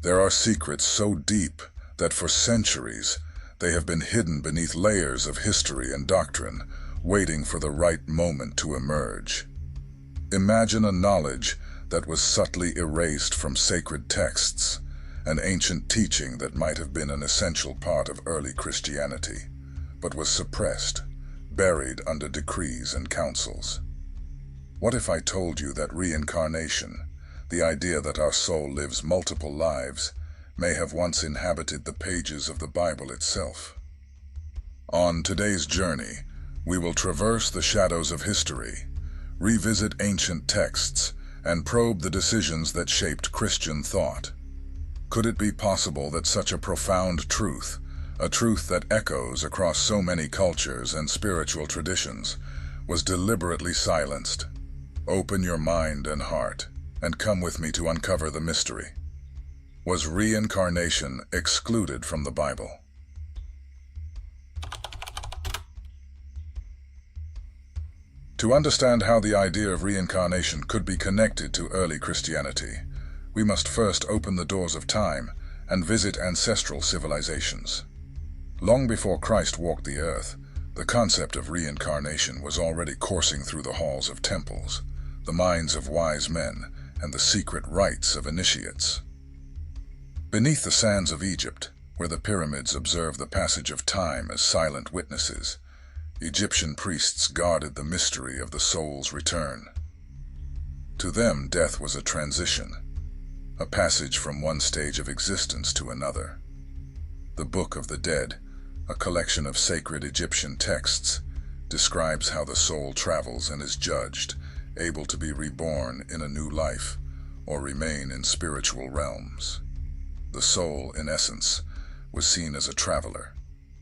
There are secrets so deep that for centuries they have been hidden beneath layers of history and doctrine, waiting for the right moment to emerge. Imagine a knowledge that was subtly erased from sacred texts, an ancient teaching that might have been an essential part of early Christianity, but was suppressed, buried under decrees and councils. What if I told you that reincarnation, the idea that our soul lives multiple lives, may have once inhabited the pages of the Bible itself? On today's journey, we will traverse the shadows of history, revisit ancient texts, and probe the decisions that shaped Christian thought. Could it be possible that such a profound truth, a truth that echoes across so many cultures and spiritual traditions, was deliberately silenced? Open your mind and heart, and come with me to uncover the mystery. Was reincarnation excluded from the Bible? To understand how the idea of reincarnation could be connected to early Christianity, we must first open the doors of time and visit ancestral civilizations. Long before Christ walked the earth, the concept of reincarnation was already coursing through the halls of temples, the minds of wise men, and the secret rites of initiates. Beneath the sands of Egypt, where the pyramids observe the passage of time as silent witnesses, Egyptian priests guarded the mystery of the soul's return. To them, death was a transition, a passage from one stage of existence to another. The Book of the Dead, a collection of sacred Egyptian texts, describes how the soul travels and is judged, able to be reborn in a new life or remain in spiritual realms. The soul, in essence, was seen as a traveler,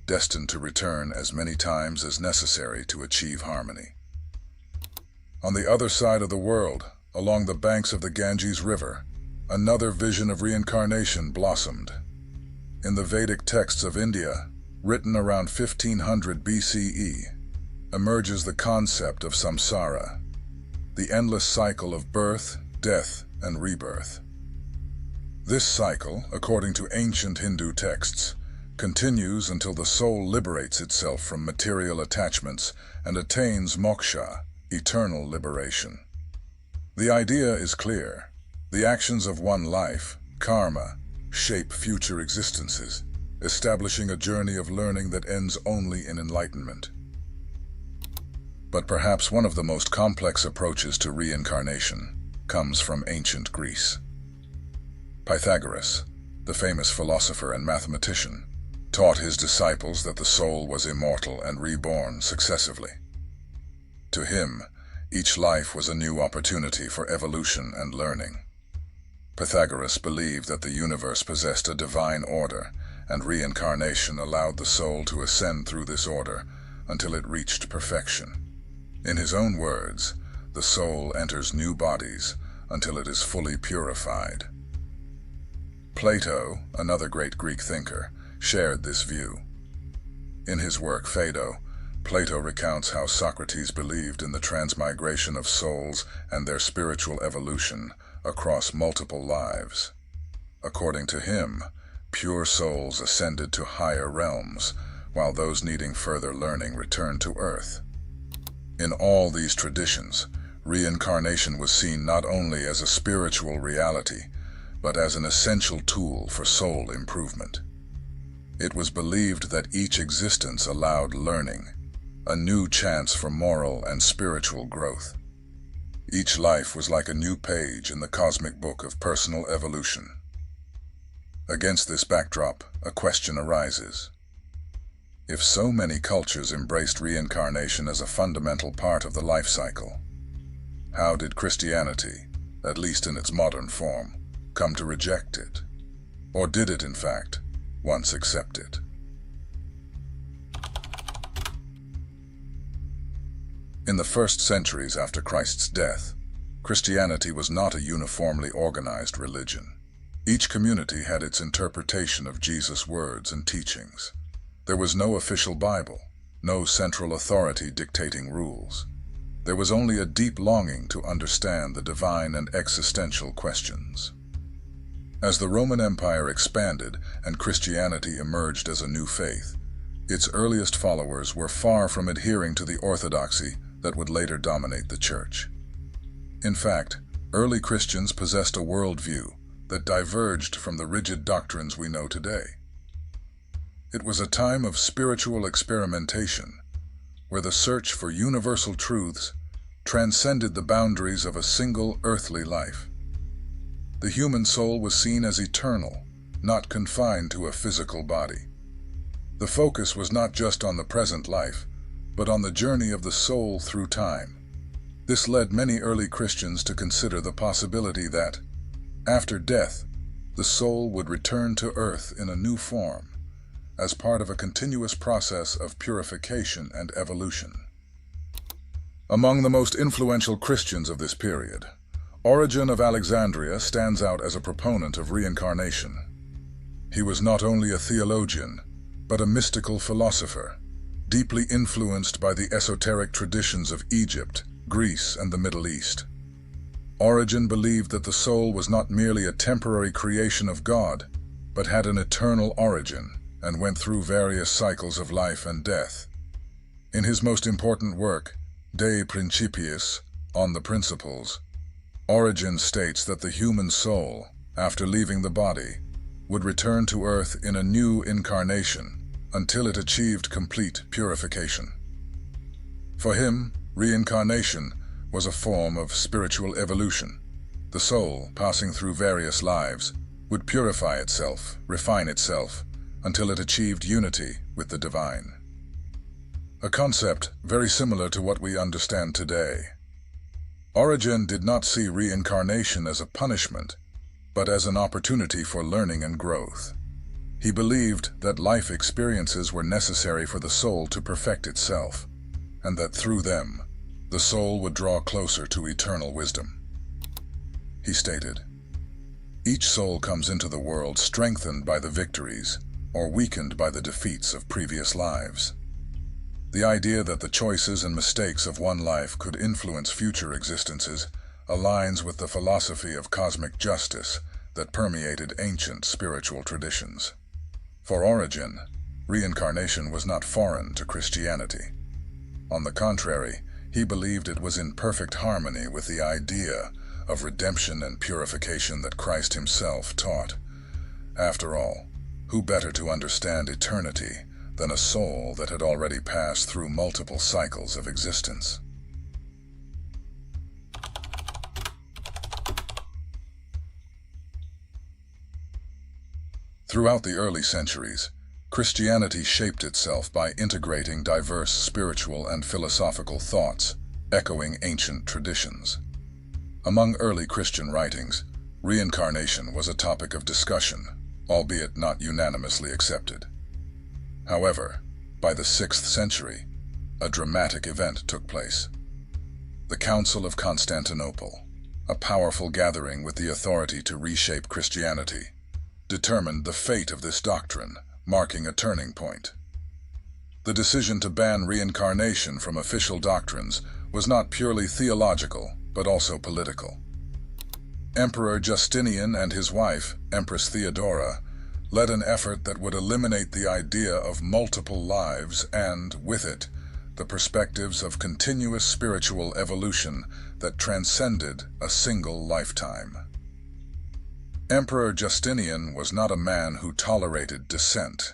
destined to return as many times as necessary to achieve harmony. On the other side of the world, along the banks of the Ganges River, another vision of reincarnation blossomed. In the Vedic texts of India, written around 1500 BCE, emerges the concept of samsara, the endless cycle of birth, death, and rebirth. This cycle, according to ancient Hindu texts, continues until the soul liberates itself from material attachments and attains moksha, eternal liberation. The idea is clear. The actions of one life, karma, shape future existences, establishing a journey of learning that ends only in enlightenment. But perhaps one of the most complex approaches to reincarnation comes from ancient Greece. Pythagoras, the famous philosopher and mathematician, taught his disciples that the soul was immortal and reborn successively. To him, each life was a new opportunity for evolution and learning. Pythagoras believed that the universe possessed a divine order, and reincarnation allowed the soul to ascend through this order until it reached perfection. In his own words, the soul enters new bodies until it is fully purified. Plato, another great Greek thinker, shared this view. In his work Phaedo, Plato recounts how Socrates believed in the transmigration of souls and their spiritual evolution across multiple lives. According to him, pure souls ascended to higher realms, while those needing further learning returned to earth. In all these traditions, reincarnation was seen not only as a spiritual reality, but as an essential tool for soul improvement. It was believed that each existence allowed learning, a new chance for moral and spiritual growth. Each life was like a new page in the cosmic book of personal evolution. Against this backdrop, a question arises. If so many cultures embraced reincarnation as a fundamental part of the life cycle, how did Christianity, at least in its modern form, come to reject it? Or did it, in fact, once accept it? In the first centuries after Christ's death, Christianity was not a uniformly organized religion. Each community had its interpretation of Jesus' words and teachings. There was no official Bible, no central authority dictating rules. There was only a deep longing to understand the divine and existential questions. As the Roman Empire expanded and Christianity emerged as a new faith, its earliest followers were far from adhering to the orthodoxy that would later dominate the Church. In fact, early Christians possessed a worldview that diverged from the rigid doctrines we know today. It was a time of spiritual experimentation, where the search for universal truths transcended the boundaries of a single earthly life. The human soul was seen as eternal, not confined to a physical body. The focus was not just on the present life, but on the journey of the soul through time. This led many early Christians to consider the possibility that, after death, the soul would return to earth in a new form, as part of a continuous process of purification and evolution. Among the most influential Christians of this period, Origen of Alexandria stands out as a proponent of reincarnation. He was not only a theologian, but a mystical philosopher, deeply influenced by the esoteric traditions of Egypt, Greece, and the Middle East. Origen believed that the soul was not merely a temporary creation of God, but had an eternal origin and went through various cycles of life and death. In his most important work, De Principiis, On the Principles, Origen states that the human soul, after leaving the body, would return to earth in a new incarnation until it achieved complete purification. For him, reincarnation was a form of spiritual evolution. The soul, passing through various lives, would purify itself, refine itself, until it achieved unity with the divine. A concept very similar to what we understand today. Origen did not see reincarnation as a punishment, but as an opportunity for learning and growth. He believed that life experiences were necessary for the soul to perfect itself, and that through them, the soul would draw closer to eternal wisdom. He stated, "Each soul comes into the world strengthened by the victories or weakened by the defeats of previous lives. The idea that the choices and mistakes of one life could influence future existences aligns with the philosophy of cosmic justice that permeated ancient spiritual traditions." For Origen, reincarnation was not foreign to Christianity. On the contrary, he believed it was in perfect harmony with the idea of redemption and purification that Christ himself taught. After all, who better to understand eternity than a soul that had already passed through multiple cycles of existence? Throughout the early centuries, Christianity shaped itself by integrating diverse spiritual and philosophical thoughts, echoing ancient traditions. Among early Christian writings, reincarnation was a topic of discussion, albeit not unanimously accepted. However, by the 6th century, a dramatic event took place. The Council of Constantinople, a powerful gathering with the authority to reshape Christianity, determined the fate of this doctrine, marking a turning point. The decision to ban reincarnation from official doctrines was not purely theological, but also political. Emperor Justinian and his wife, Empress Theodora, led an effort that would eliminate the idea of multiple lives and, with it, the perspectives of continuous spiritual evolution that transcended a single lifetime. Emperor Justinian was not a man who tolerated dissent.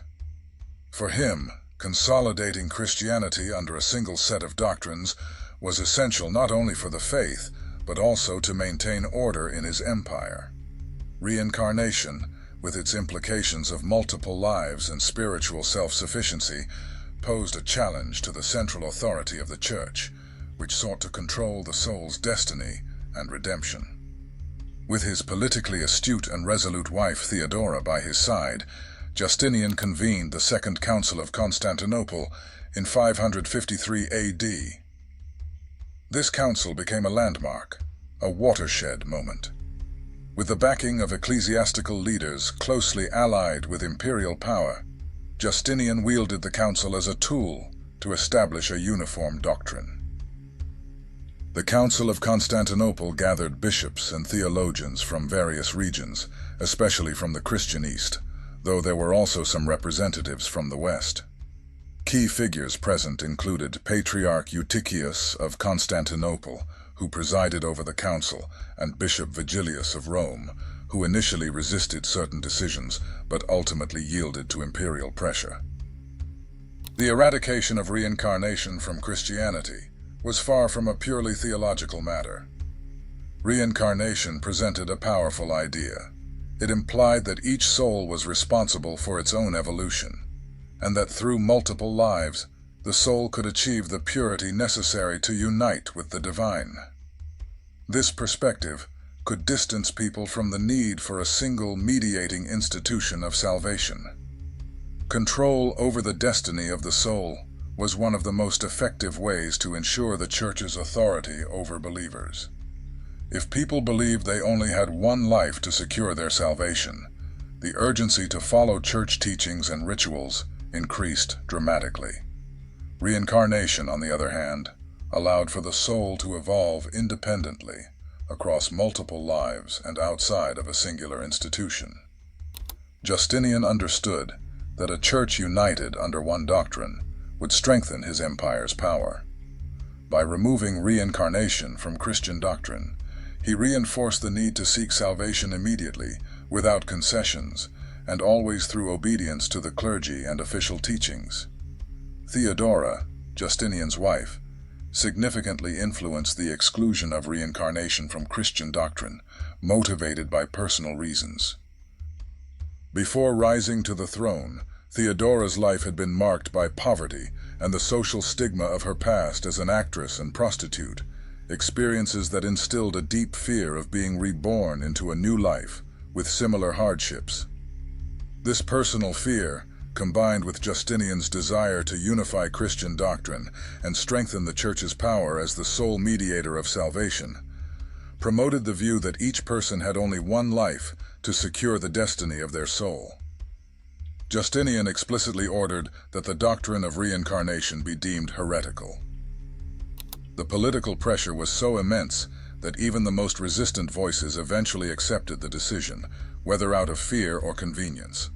For him, consolidating Christianity under a single set of doctrines was essential not only for the faith, but also to maintain order in his empire. Reincarnation, with its implications of multiple lives and spiritual self-sufficiency, posed a challenge to the central authority of the Church, which sought to control the soul's destiny and redemption. With his politically astute and resolute wife Theodora by his side, Justinian convened the Second Council of Constantinople in 553 AD. This council became a landmark, a watershed moment. With the backing of ecclesiastical leaders closely allied with imperial power, Justinian wielded the council as a tool to establish a uniform doctrine. The Council of Constantinople gathered bishops and theologians from various regions, especially from the Christian East, though there were also some representatives from the West. Key figures present included Patriarch Eutychius of Constantinople, who presided over the council, and Bishop Vigilius of Rome, who initially resisted certain decisions but ultimately yielded to imperial pressure. The eradication of reincarnation from Christianity was far from a purely theological matter. Reincarnation presented a powerful idea. It implied that each soul was responsible for its own evolution, and that through multiple lives, the soul could achieve the purity necessary to unite with the divine. This perspective could distance people from the need for a single mediating institution of salvation. Control over the destiny of the soul was one of the most effective ways to ensure the Church's authority over believers. If people believed they only had one life to secure their salvation, the urgency to follow Church teachings and rituals increased dramatically. Reincarnation, on the other hand, allowed for the soul to evolve independently across multiple lives and outside of a singular institution. Justinian understood that a church united under one doctrine would strengthen his empire's power. By removing reincarnation from Christian doctrine, he reinforced the need to seek salvation immediately, without concessions, and always through obedience to the clergy and official teachings. Theodora, Justinian's wife, significantly influenced the exclusion of reincarnation from Christian doctrine, motivated by personal reasons. Before rising to the throne, Theodora's life had been marked by poverty and the social stigma of her past as an actress and prostitute, experiences that instilled a deep fear of being reborn into a new life with similar hardships. This personal fear, combined with Justinian's desire to unify Christian doctrine and strengthen the Church's power as the sole mediator of salvation, promoted the view that each person had only one life to secure the destiny of their soul. Justinian explicitly ordered that the doctrine of reincarnation be deemed heretical. The political pressure was so immense that even the most resistant voices eventually accepted the decision, whether out of fear or convenience.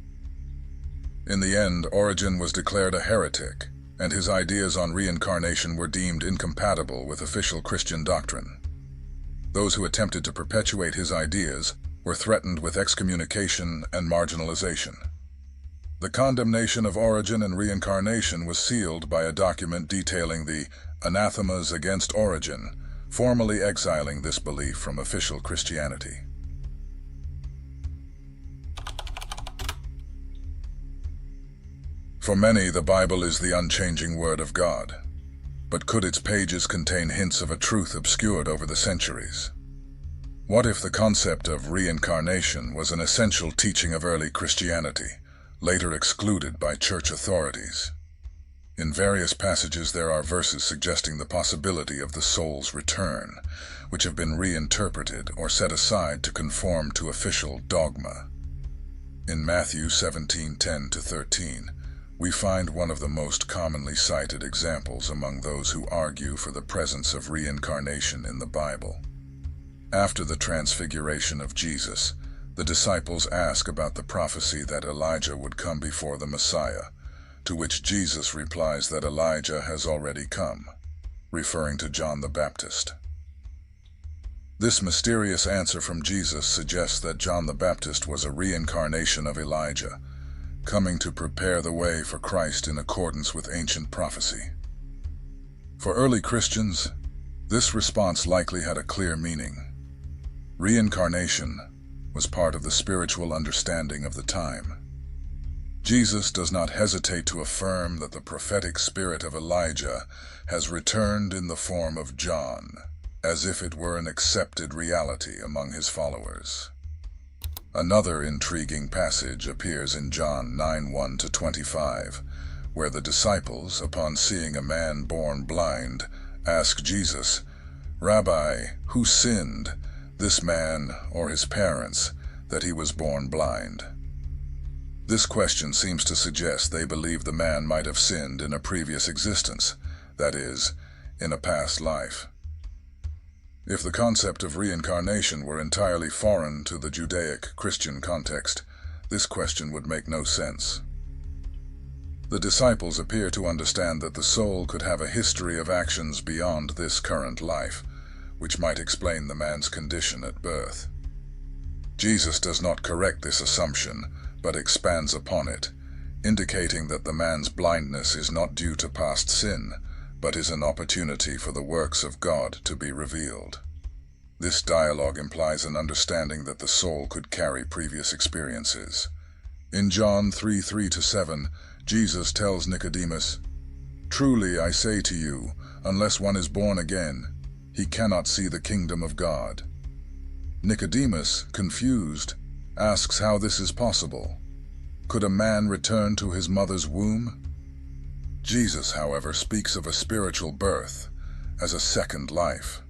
In the end, Origen was declared a heretic, and his ideas on reincarnation were deemed incompatible with official Christian doctrine. Those who attempted to perpetuate his ideas were threatened with excommunication and marginalization. The condemnation of Origen and reincarnation was sealed by a document detailing the anathemas against Origen, formally exiling this belief from official Christianity. For many, the Bible is the unchanging Word of God. But could its pages contain hints of a truth obscured over the centuries? What if the concept of reincarnation was an essential teaching of early Christianity, later excluded by church authorities? In various passages there are verses suggesting the possibility of the soul's return, which have been reinterpreted or set aside to conform to official dogma. In Matthew 17:10-13, we find one of the most commonly cited examples among those who argue for the presence of reincarnation in the Bible. After the transfiguration of Jesus, the disciples ask about the prophecy that Elijah would come before the Messiah, to which Jesus replies that Elijah has already come, referring to John the Baptist. This mysterious answer from Jesus suggests that John the Baptist was a reincarnation of Elijah, coming to prepare the way for Christ in accordance with ancient prophecy. For early Christians, this response likely had a clear meaning. Reincarnation was part of the spiritual understanding of the time. Jesus does not hesitate to affirm that the prophetic spirit of Elijah has returned in the form of John, as if it were an accepted reality among his followers. Another intriguing passage appears in John 9:1-25, where the disciples, upon seeing a man born blind, ask Jesus, "Rabbi, who sinned, this man or his parents, that he was born blind?" This question seems to suggest they believe the man might have sinned in a previous existence, that is, in a past life. If the concept of reincarnation were entirely foreign to the Judaic-Christian context, this question would make no sense. The disciples appear to understand that the soul could have a history of actions beyond this current life, which might explain the man's condition at birth. Jesus does not correct this assumption, but expands upon it, indicating that the man's blindness is not due to past sin, but is an opportunity for the works of God to be revealed. This dialogue implies an understanding that the soul could carry previous experiences. In John 3:3-7, Jesus tells Nicodemus, "Truly I say to you, unless one is born again, he cannot see the kingdom of God." Nicodemus, confused, asks how this is possible. Could a man return to his mother's womb? Jesus, however, speaks of a spiritual birth as a second life.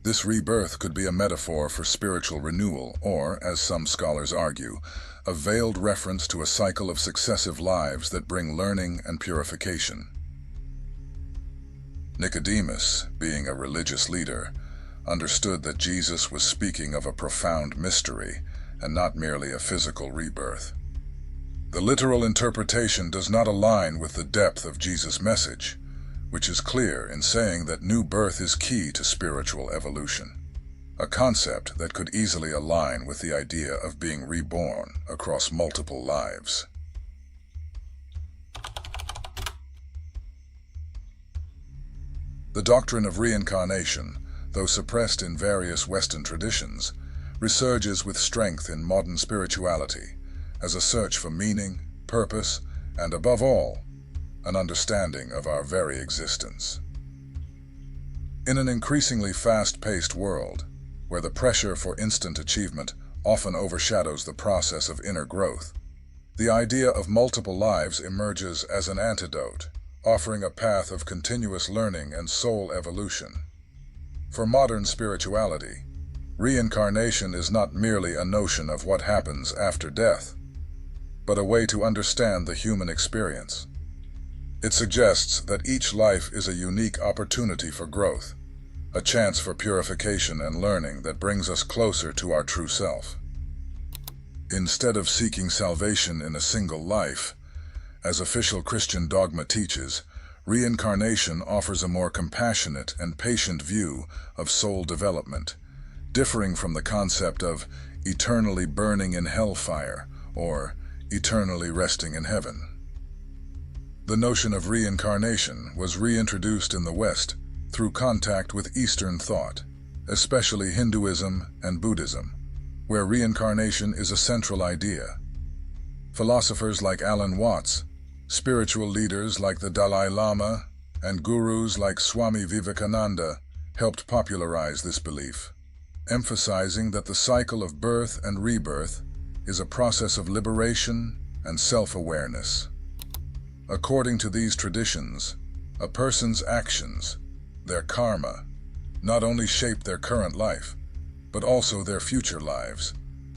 This rebirth could be a metaphor for spiritual renewal, or, as some scholars argue, a veiled reference to a cycle of successive lives that bring learning and purification. Nicodemus, being a religious leader, understood that Jesus was speaking of a profound mystery and not merely a physical rebirth. The literal interpretation does not align with the depth of Jesus' message, which is clear in saying that new birth is key to spiritual evolution, a concept that could easily align with the idea of being reborn across multiple lives. The doctrine of reincarnation, though suppressed in various Western traditions, resurges with strength in modern spirituality as a search for meaning, purpose, and above all, an understanding of our very existence. In an increasingly fast-paced world, where the pressure for instant achievement often overshadows the process of inner growth, the idea of multiple lives emerges as an antidote, offering a path of continuous learning and soul evolution. For modern spirituality, reincarnation is not merely a notion of what happens after death, but a way to understand the human experience. It suggests that each life is a unique opportunity for growth, a chance for purification and learning that brings us closer to our true self. Instead of seeking salvation in a single life, as official Christian dogma teaches, reincarnation offers a more compassionate and patient view of soul development, differing from the concept of eternally burning in hellfire or eternally resting in heaven. The notion of reincarnation was reintroduced in the West through contact with Eastern thought, especially Hinduism and Buddhism, where reincarnation is a central idea. Philosophers like Alan Watts, spiritual leaders like the Dalai Lama, and gurus like Swami Vivekananda helped popularize this belief, emphasizing that the cycle of birth and rebirth is a process of liberation and self-awareness. According to these traditions, a person's actions, their karma, not only shape their current life, but also their future lives,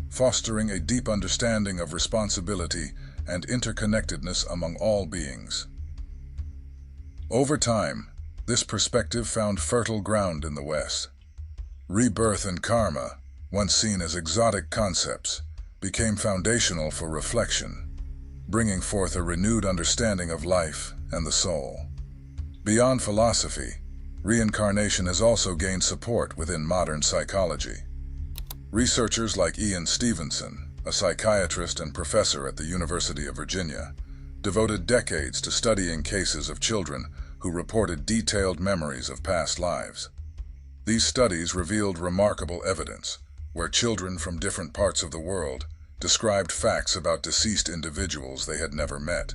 fostering a deep understanding of responsibility and interconnectedness among all beings. Over time, this perspective found fertile ground in the West. Rebirth and karma, once seen as exotic concepts, became foundational for reflection, bringing forth a renewed understanding of life and the soul. Beyond philosophy, reincarnation has also gained support within modern psychology. Researchers like Ian Stevenson, a psychiatrist and professor at the University of Virginia, devoted decades to studying cases of children who reported detailed memories of past lives. These studies revealed remarkable evidence, where children from different parts of the world described facts about deceased individuals they had never met,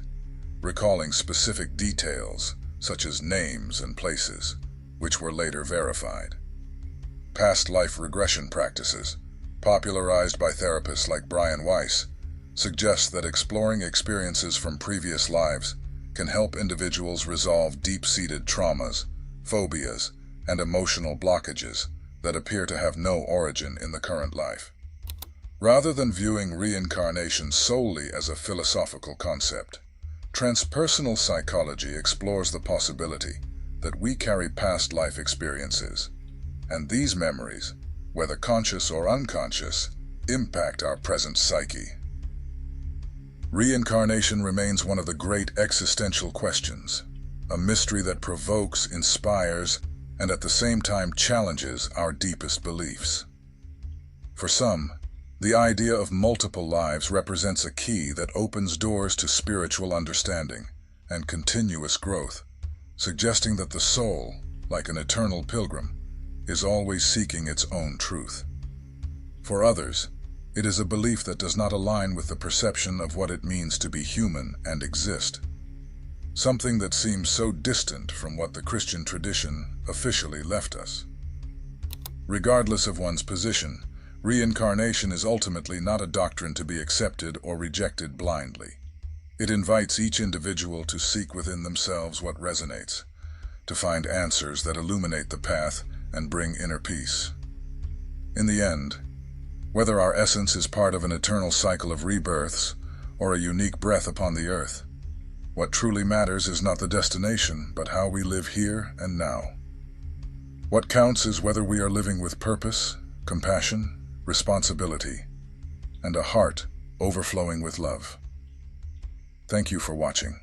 recalling specific details such as names and places, which were later verified. Past life regression practices, popularized by therapists like Brian Weiss, suggest that exploring experiences from previous lives can help individuals resolve deep-seated traumas, phobias, and emotional blockages that appear to have no origin in the current life. Rather than viewing reincarnation solely as a philosophical concept, transpersonal psychology explores the possibility that we carry past life experiences And these memories, whether conscious or unconscious, impact our present psyche. Reincarnation remains one of the great existential questions, a mystery that provokes, inspires, and at the same time challenges our deepest beliefs. For some, the idea of multiple lives represents a key that opens doors to spiritual understanding and continuous growth, suggesting that the soul, like an eternal pilgrim, is always seeking its own truth. For others, it is a belief that does not align with the perception of what it means to be human and exist, something that seems so distant from what the Christian tradition officially left us. Regardless of one's position, reincarnation is ultimately not a doctrine to be accepted or rejected blindly. It invites each individual to seek within themselves what resonates, to find answers that illuminate the path and bring inner peace. In the end, whether our essence is part of an eternal cycle of rebirths or a unique breath upon the earth, what truly matters is not the destination, but how we live here and now. What counts is whether we are living with purpose, compassion, responsibility, and a heart overflowing with love. Thank you for watching.